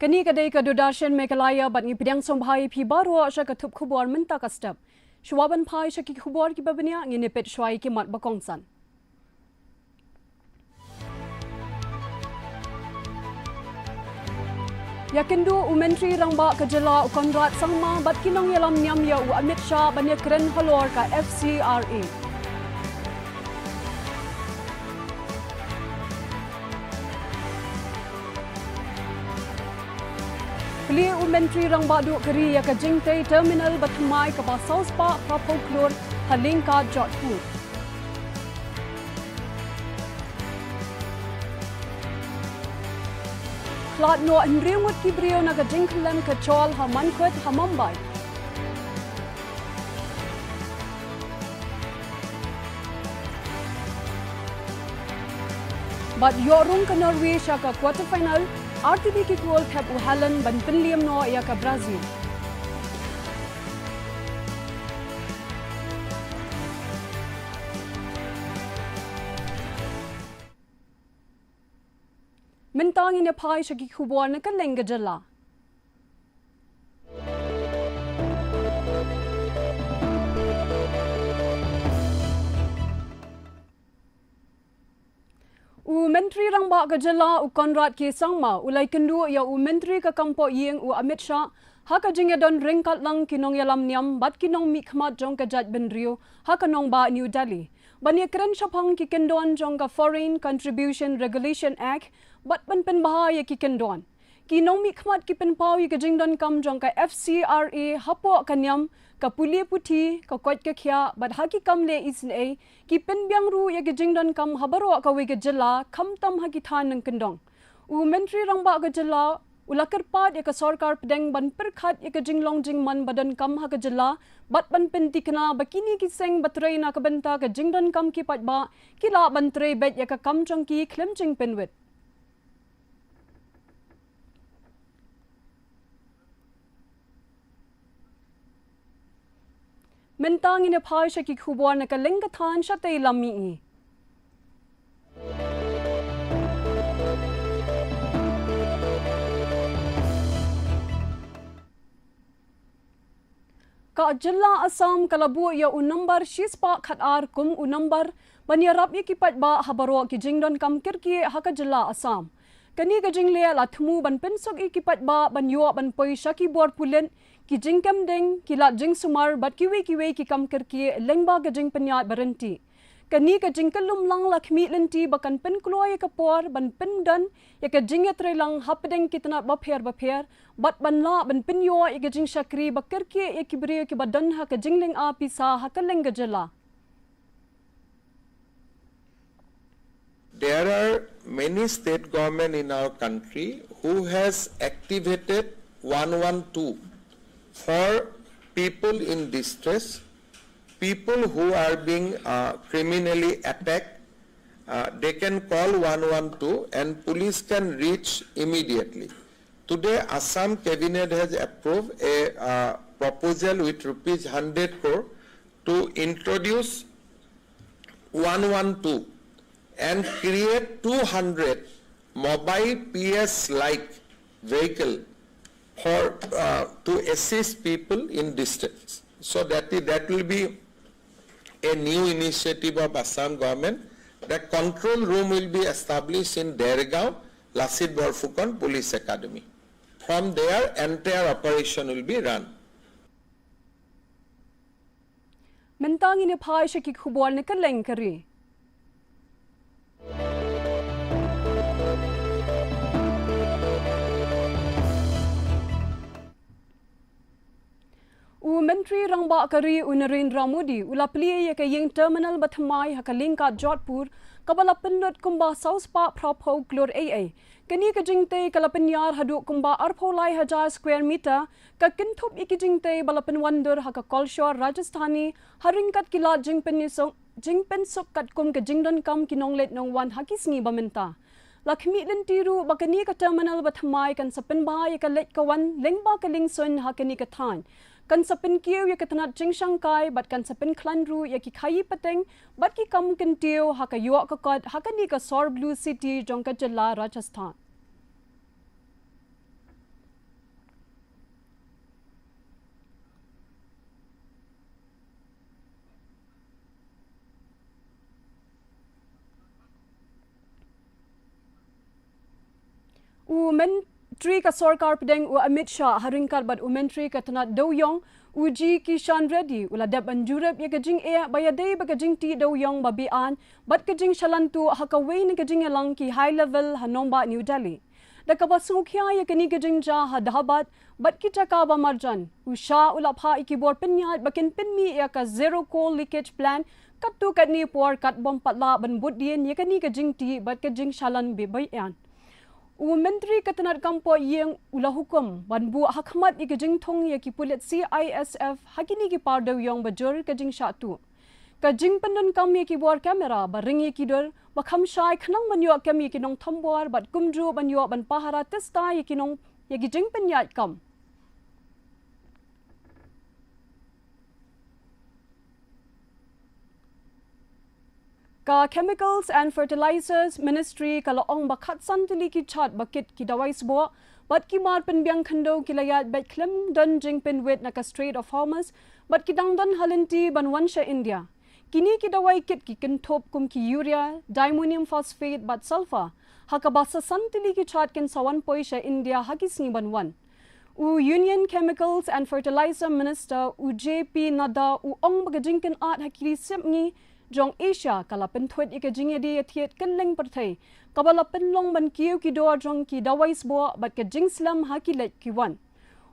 Kani kadai kadudashan Meghalaya bat ni pidang sombhai pi baru asya katup Khubor minta kastap. Shuaban pai syaki Khubor ki babanya nginipit syai ki mat bakongsan. Yakindu Menteri Rangba Kejela Konrad Sangma bat kinong yalam nyam ya Amit Shah banya keren halor ka FCRA. Kali Menteri Rangba duk keri ya ka jingtai terminal batmai ka South Park Prapoklor haling ka Jodhpur. Klat no nriwat ki brio na ka jingklan ka chol ha mankwet ha Mumbai. But yorung ka Norway siya ka quarter final RTB ki goal thap uhalan ban pinliam no ya ka Brazil. Mentang ina pai syaki Khubor na kaleng gejala. Menteri Rangba Kejela Konrad K. Sangma ulai kendu ya Menteri ka Kampo Yeng Amit Shah haka jingya don ringkat lang kinong yalam niam bat kinong mikmat jong ka Jat Benrio haka nong ba New Delhi. Banya keren syapang ki kendon jong ka Foreign Contribution Regulation Act bat pen bahaya ki kendon. Kinong mikmat ki penpau ka jingdon kam jong ka FCRA hapo kanyam ka pulia puti ka kot ka kya bat haki kam le isne ki penbyang ru ya gejingdon kam habaro ka we gejela kam tam haki than ng kendong Menteri Rangba gejela ulakar pat ya ka sarkar pedeng ban perkhat ya gejinglong jingman badan kam ha gejela bat ban pentikna bakini ki seng batrai na ka benta ka jingdon kam ki pat ba kila bantre bet ya ka kam jong ki klemjing penwit. Mentang ina pai syaki Khubor na kalengkatan siya tay lami. Ka Jilla Assam kalabu ya number shispa khatar kum number banyarap ya kipat ba habaro ki jingdon kam kirki haka Jilla Assam. Kani ka jingle la thumu ban pensok ikipat ba banyo ban poi syaki bor pulen ki jingkam deng ki la jing sumar bat kiwe ki kam kirki lengba ka jing penyat berhenti. Kani ka jingkalum lang lakmi lenti bakan pen kloy ka por ban pen dan ya ka jingya trelang hapdeng kitna bapher bat ban la ban penyo ya ka jing syakri bakirki ya kibriyo ki badan ha ka jingling api sa ha ka lengga jela. There are many state government in our country who has activated 112 for people in distress, people who are being criminally attacked. They can call 112 and police can reach immediately. Today, Assam Cabinet has approved a proposal with rupees 100 crore to introduce 112 and create 200 mobile PS-like vehicle for to assist people in distress. So that will be a new initiative of Assam government. The control room will be established in Dergaon, Lasit Borfukan Police Academy. From there, entire operation will be run. Mentang ina pai syaki Khubor na kaleng kari. Menteri Rangba kari Narendra Modi ulapli ya ka yeng terminal batmai hakaling ka Jodhpur kabala pendot kumba South Park Prapo Klor AA kani ka jingte kalapanyar hadu kumba arpolai 1000 square meter ka kinthop ikijingte balapan wandur haka Kolshor Rajasthani haringkat kila jingpen sok kat kum ka jingdon kam kinonglet nong wan hakisngi bamenta Lakmi lentiru bakani ka terminal batmai kan sapen bahaya ka let kawan lengba ka lingson hakani ka than kan sapin kiyo ya katanat jing Shanghai bat kan sapin klandru ya ki khayi pateng bat ki kam kentiyo haka yuak ka kot haka ni ka Sor Blue City jong ka Jilla Rajasthan. Menteri ka Sarkar pedeng Amit Shah haringkat bat Menteri ka Tanat Doyong Uji Kishan Reddy uladap anjurep ya kajing bayadei bakajing ti Doyong babian bat kajing shalantu hakaway ni kajing elang ki high level hanomba New Delhi. Dakabasukya ya kani kajing ja hadahabat bat kita ka ba marjan usha ulapha ikibor penyat bakin penmi ya ka zero coal leakage plan katu katni por kat bom patla ban budien ya kani kajing ti bat kajing shalan bebayan. Menteri Ketenat Kampo yang ulah hukum banbu hakmat ikajing thong ya ki pulit CISF hakini ki pardo yang bajur kajing syatu. Kajing pendon kam ya ki buar kamera baring ya ki dor bakham syai khnang banyo kam ya ki nong thambor bat kumju banyo ban pahara testa ya ki nong ya ki jing penyat kam. Ka Chemicals and Fertilizers Ministry kalau ong bakat santili ki chat bakit ki dawai sebuah bat ki mar penbiang khando ki layat bat klem don jing penwet na ka Strait of Hormuz bat ki dangdan halinti banwansha India. Kini ki dawai kit ki kentop kum ki urea, diammonium phosphate bat sulfur. Hakabasa santili ki chat ken sawan poisha India hakisni banwan. Union Chemicals and Fertilizer Minister JP Nada ong bagajing ken at hakili semngi jong Asia kala pentuat ikajing di atiat kenleng pertai kabala penlong ban kiu ki doa jong ki dawai sbo bat ke jing slam hakilet ki wan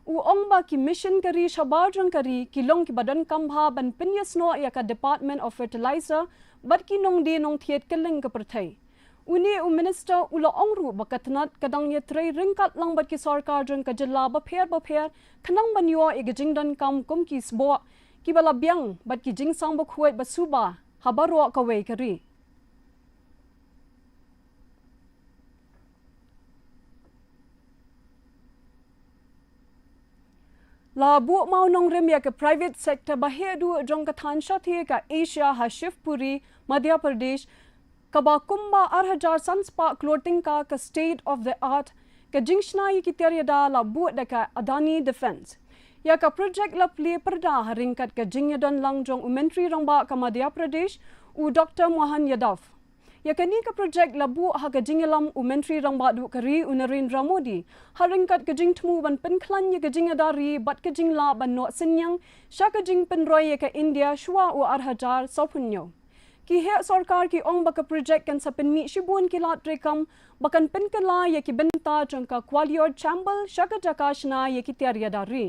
ong ba ki mission kari shabar jong kari kilong ki badan kambha ban penyasno ya ka Department of Fertilizer bat ki nong di nong thiat kenleng ka pertai uni minister ulo ongru bakatnat kadang ye trei ringkat lang bat ki sarkar jong ka jilla ba pher khanang ban yo ikajing dan kam kum ki sbo ki bala biang bat ki jing sang ba khuat ba suba habaro kaway kari. La bu mau nong rem ya ke private sector bahedu jong kathan shathi ka Asia ha Shivpuri Madhya Pradesh kaba kumba 8000 sanspa clothing ka state of the art ka jingshna ki teriada la bu da ka Adani Defense. Ya ka project la play perda haringkat ka jingyadan lang jong Menteri rangba ka Madhya Pradesh Dr. Mohan Yadav. Ya kani ka project la bu ha ka jingyalam Menteri rangba du kari Narendra Modi haringkat ka jingtmu ban penklan ya ka jingyadari bat ka jingla ban no senyang sya ka jing penroy ya ka India shwa arhajar sopunyo. Ki he sarkar ki ong baka project kan sa penmi shibun ki lat rekam bakan penkala ya ki benta jong ka kwalior chambal sya ka jakashna ya ki tiaryadari.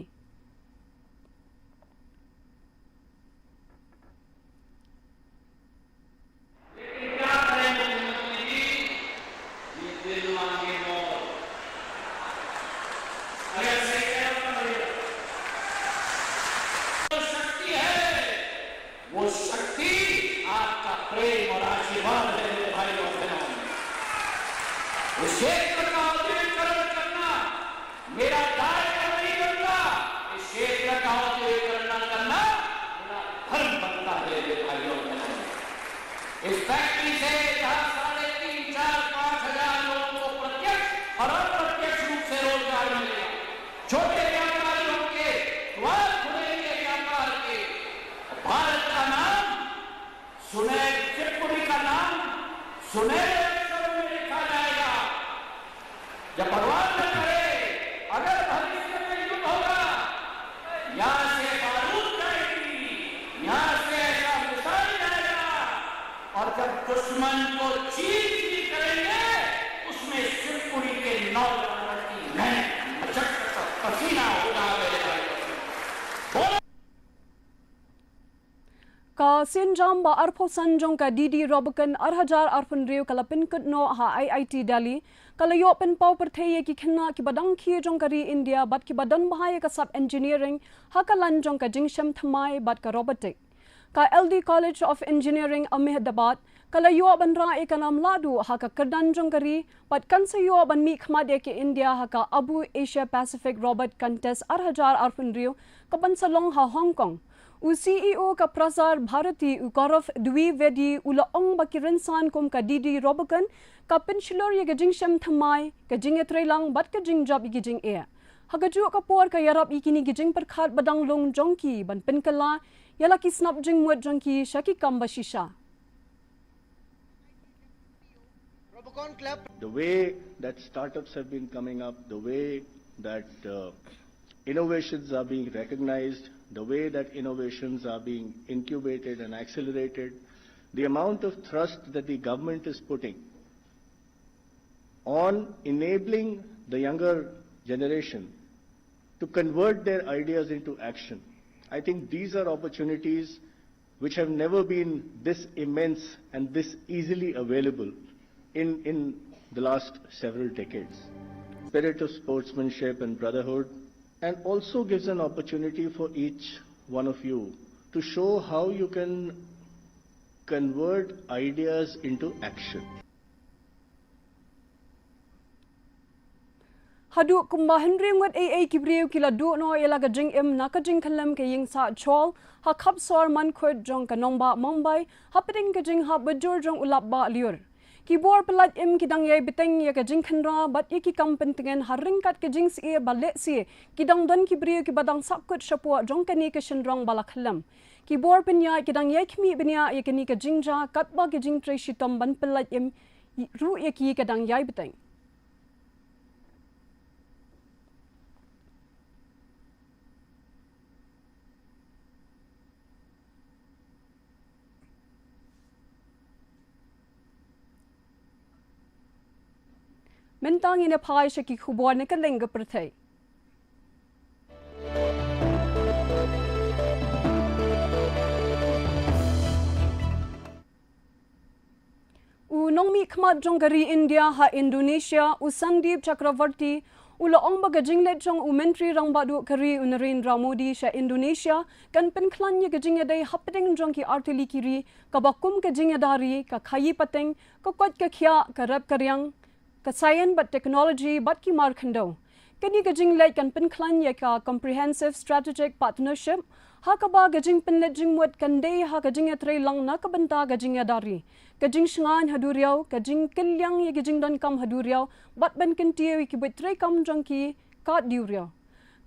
Ka sinjam ba arpo sanjong ka Didi Robukan arhajar arpun riu kala pinkut no ha IIT Delhi kala yo pen pau pertheye ki khna ki badang khi jong kari India bat ki badan bahaya ka sub engineering ha ka lan jong ka jingsham thamai bat ka robotic ka LD College of Engineering Ahmedabad kala yo ban ra ekanam ladu ha ka kardan jong kari bat kan sa yo ban mi khmade ki India ha ka Abu Asia Pacific Robot Contest arhajar arpun riu ka ban salong ha Hong Kong CEO ka Prasar Bharati Gaurav Dwivedi ulaong bakirensan kum ka Didi Robukan ka pensilor ya gajing syam thamai ka jing etrelang bat ka jing job igijing e hagaju ka por ka yarap ikini gijing perkhat badang long jongki ban penkala yala ki snap jing muat jongki shaki kamba shisha The way that startups have been coming up, the way that innovations are being recognized, the way that innovations are being incubated and accelerated, the amount of thrust that the government is putting on enabling the younger generation to convert their ideas into action. I think these are opportunities which have never been this immense and this easily available in the last several decades. Spirit of sportsmanship and brotherhood, and also gives an opportunity for each one of you to show how you can convert ideas into action. Hadu kumbahan ringat AA kibriu kila du no ela gajing nakajing kalam ke ying sa chol ha khap swar man khod jong kanongba Mumbai hapeding gajing ha bajur jong ulap ba liur Khubor pelat kidang yai beteng ya gajing khandra bat ki kampentengan haringkat gajing si balet si kidang don kibriu ki badang sapkut shapua jong kani ke shenrong balakhalam Khubor penya kidang yai khmi benya ya kani gajing ja katba gajing treshitom ban pelat ru ya ki kadang yai beteng Mentang ina pai shaki Khubor ne kalenga perthai. Nongmi khmat jongkari India ha Indonesia Sandip Chakravarti ong bagajing let jong menteri rang badu kari Narendra Modi sha Indonesia kan penklan ye gajing dai hapdeng jong ki artili kiri kabakum gajing dari ka khayi pateng ka kwat ka khya ka rap karyang ka science but technology but ki mar khando kani gajing let kan penklan ye ka comprehensive strategic partnership ha ka ba gajing penlet jing mut kan dei ha gajing tre lang na ka banta gajing dari gajing shngan haduriau gajing kilyang ye gajing don kam haduriau bat ban kan tie ki betre kam jong ki ka diuriau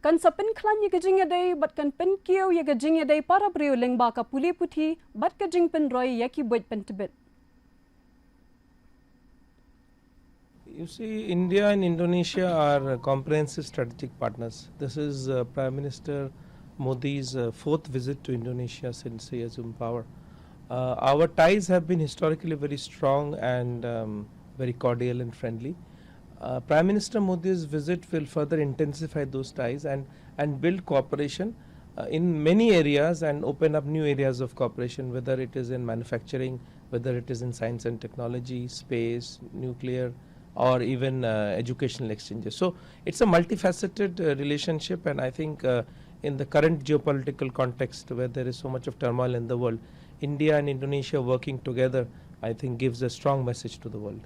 kan sapen khlan ye gajing dei bat kan pen kieu ye gajing dei para breu lengba ka puli puthi bat gajing pen roi ye ki bet pen tibet. You see, India and Indonesia are comprehensive strategic partners. This is Prime Minister Modi's fourth visit to Indonesia since he assumed power. Our ties have been historically very strong and very cordial and friendly. Prime Minister Modi's visit will further intensify those ties and build cooperation in many areas and open up new areas of cooperation, whether it is in manufacturing, whether it is in science and technology, space, nuclear, or even educational exchanges. So it's a multifaceted relationship, and I think in the current geopolitical context where there is so much of turmoil in the world, India and Indonesia working together, I think gives a strong message to the world.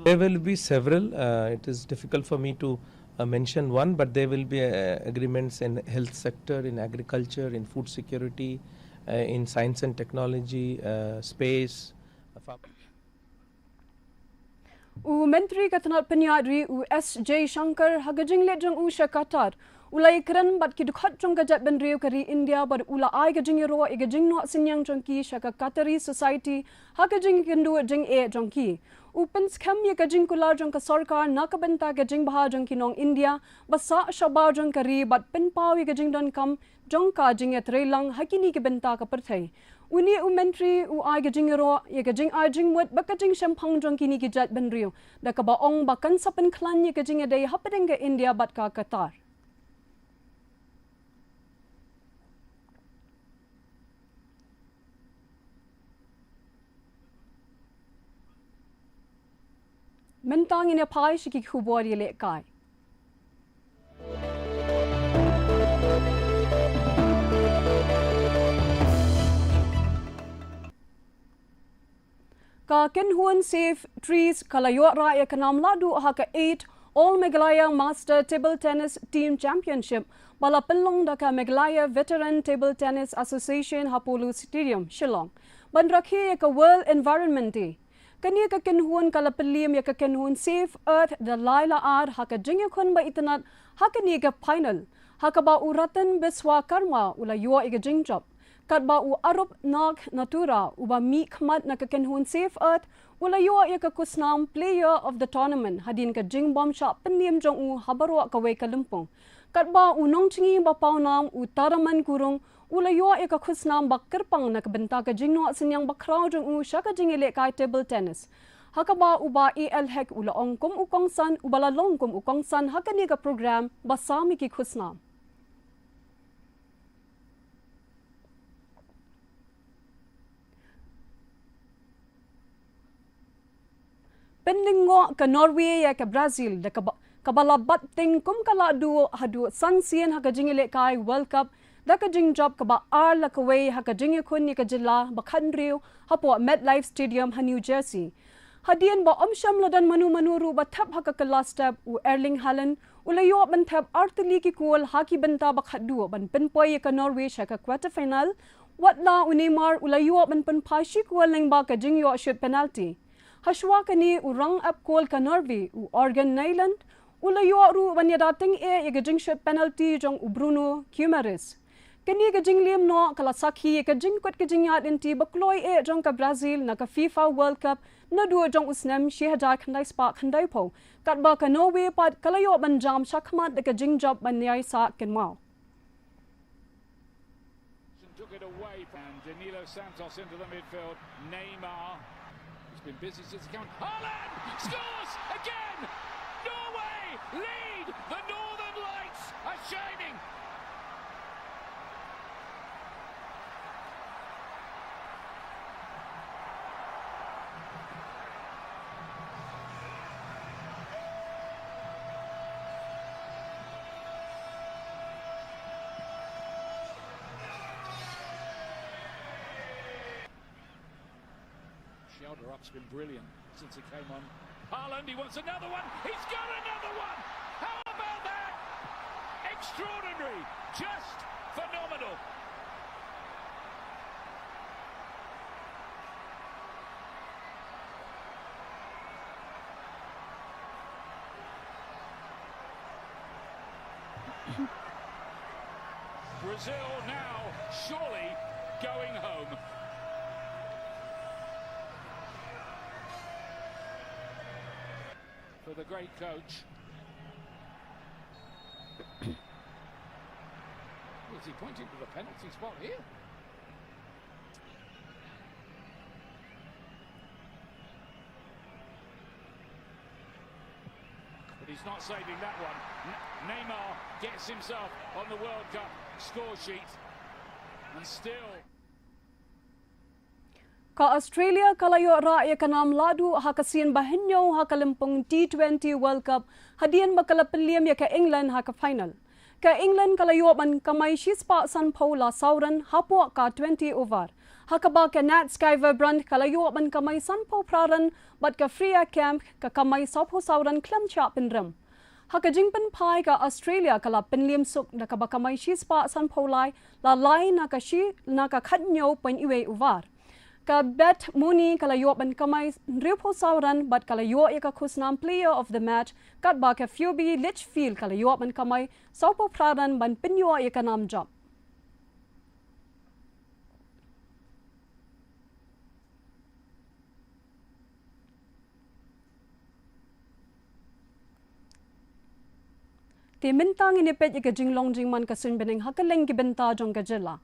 There will be several. It is difficult for me to mention one, but there will be agreements in health sector, in agriculture, in food security, in science and technology, space. Menteri Katanat Penyadri S. J. Shankar hagajing lejang Qatar ulai keren bat ki dukhat jong gajat benriu kari India bar ula ai gajing ro e gajing no sinyang jong ki shaka Qatari society hagajing kendu jing e jong ki upen scam ye gajing kula jong ka sarkar na ka benta gajing baha jong ki nong India basa shaba jong kari bat pen pau ye gajing don kam jong ka jing e trelang hakini ki benta ka perthai Uni menteri ai gajing ro ye gajing ai jing mut bakajing shampang jong kini gijat benriu da ka ba ong bakan sapen klan ye gajing dei hapedeng ke India bat ka Qatar Mentang ina pai shiki Khubor ye le kai Ka Kenhuan Safe Trees Kalayo Raya Kanam Ladu Haka 8 All Meghalaya Master Table Tennis Team Championship Bala Pelong Daka Meghalaya Veteran Table Tennis Association Hapolu Stadium Shillong Ban Rakhe Ka World Environment Day Kani ka Kenhuan Kalapelim ya ka Kenhuan Safe Earth da Laila Ar haka jingya khun ba itanat haka ni ka final haka ba uratan beswa karma ula yo iga jingjop Kat ba u arop nak natura uba mi khmat na ka Kenhuan Safe Earth Ulayo ya ka kusnam player of the tournament hadin ka jing bom sha peniem jong u habarwa ka wei ka lumpong. Katba unong chingi ba paunam utaraman kurung ulayo ya ka kusnam bak kerpang na kabenta ka jing no senyang bakraw jong u sha ka jing ele kai table tennis. Hakaba uba EL hek ula ongkom ukong san ubala longkom ukong san hakani ka program basami ki kusnam. Pendingo ka Norway ya ka Brazil da kabalabat ting kum kala duo hadu sansien hakajing ile kai World Cup da kajing job kaba la kaway hakajing kun ni kajila bakhanriu hapo MetLife Stadium ha New Jersey. Hadian ba omsham ladan manu-manuru ba thap hakakala step u Erling Haaland ulayo ban thap artili ki kul haki banta bakhadu ban penpoy ka Norway sha ka quarter final watla u Neymar ulayo ban penpai shi kul ning ba kajing yo shoot penalty. Hashwa kani urang up kol ka Norway u Organ Nyland ulayo ru ban yadating e gajing shot penalty jong u Bruno Guimaraes. Kani gajing liam no kala sakhi gajing kwat gajing yat inti bakloy e jong ka Brazil na ka FIFA World Cup na duo jong usnem shehadar khandai spark khandai po katba ka Norway pat kalayo ban jam shakmat de gajing job ban yai sa kenmao. Took it away and Danilo Santos into the midfield. Neymar. He's been busy since the count. Haaland scores again! Norway lead! The Northern Lights are shining! Shoulder up's been brilliant since he came on. Haaland, he wants another one. He's got another one. How about that? Extraordinary. Just phenomenal. Brazil now surely going home. For the great coach. Is he pointing to the penalty spot here? But he's not saving that one. Neymar gets himself on the World Cup score sheet and still Ka Australia kalayo ra ya kanam ladu hakasian bahenyo hakalimpong T20 World Cup hadian makalapeliam ya ka England haka final. Ka England kalayo man kamay shispa san Paula sauran hapo ka 20 over. Hakaba ka Nat Skyver Brand kalayo man kamay san Pau praran but ka Freya Camp ka kamay saupo sauran klem cha pinram. Haka jingpen pai ka Australia kala penliam suk na kabakamay shispa san Paulai la lai na ka shi na ka khatnyo pen iwe uvar. Ka Bet Muni kalayo ban kamay ripo sauran but kalayo ya ka kusnam player of the match kat ba ka Phoebe Litchfield kalayo ban kamay saupo praran ban pinyo ya ka nam job. Ti mintang inipet ya ka jinglong jingman ka sunbening hakaleng gibenta jong ka jila.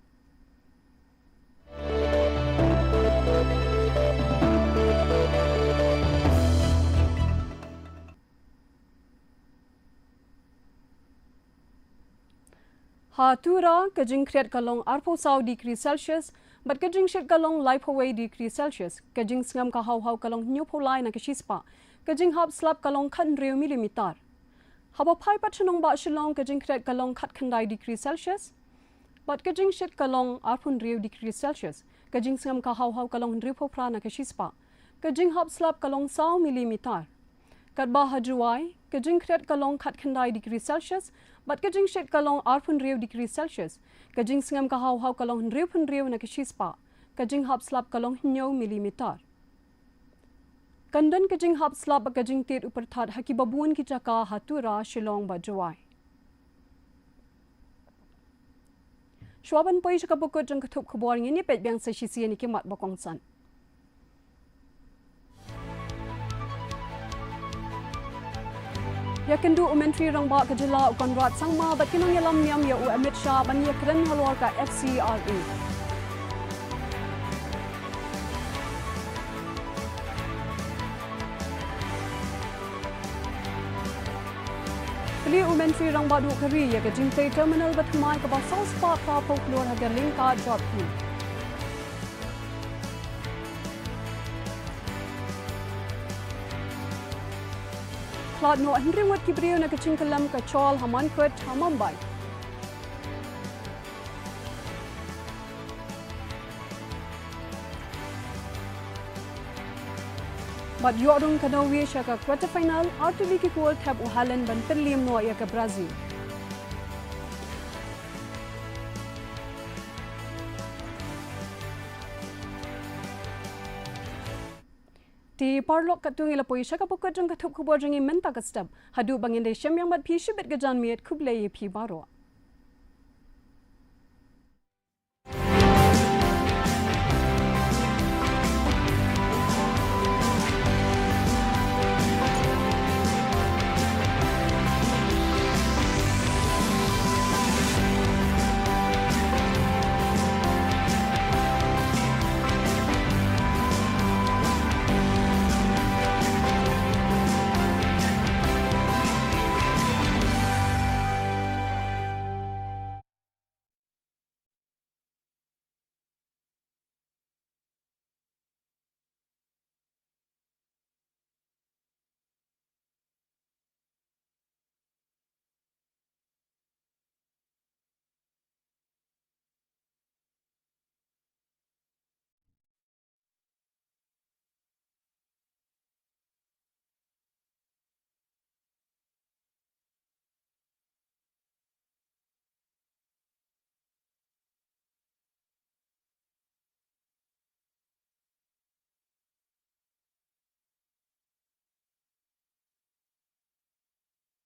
Hatura kajing kreat kalong arpo saw degree Celsius, but kajing shit kalong life away degree Celsius, kajing sngam ka haw kalong nyupolay na kashispa, kajing hap slap kalong kan reo milimeter. Haba pai pat shanong ba shilong kajing kreat kalong kat kandai degree Celsius, but kajing shit kalong arpun reo degree Celsius, kajing sngam ka haw kalong ripo pra na kashispa, kajing hap slap kalong saw milimeter. Katba hajuai, kajing kreat kalong kat kandai degree Celsius, but kajing shit kalong arpun reo degree Celsius, kajing sngam ka haw kalong riupun reo na kashispa, kajing hap slap kalong nyo milimeter. Kandan kajing hap slap kajing tit upertat hakibabuan kijaka hatura shilong ba juai. Shwaban poy shakabukot jang katup Khubor ngini pet biang sa shisiya ni kimat bakong san. Ya kendu Menteri Rangba Kejela Konrad Sangma bat kinong yalam niam ya u Amit Shah ban ya keren halwar ka FCRA. Kali u Menteri Rangba du kari ya ke jingtai terminal bat kumai ka ba South Park pa folklore hagar lingka job ku. Klad no Henry wat kibriyo na kaching kalam ka chol haman kwet hamambay. But yorong kanawi siya ka quarter final artili ki kuwal tab uhalan ban perlim no ya ka Brazil. Ti parlok katung ilapoy siya kapag jang katup Khubor jang imenta kastab. Hadu bangin de siyam yang bat pi shibit gajan miet kublay pi baro.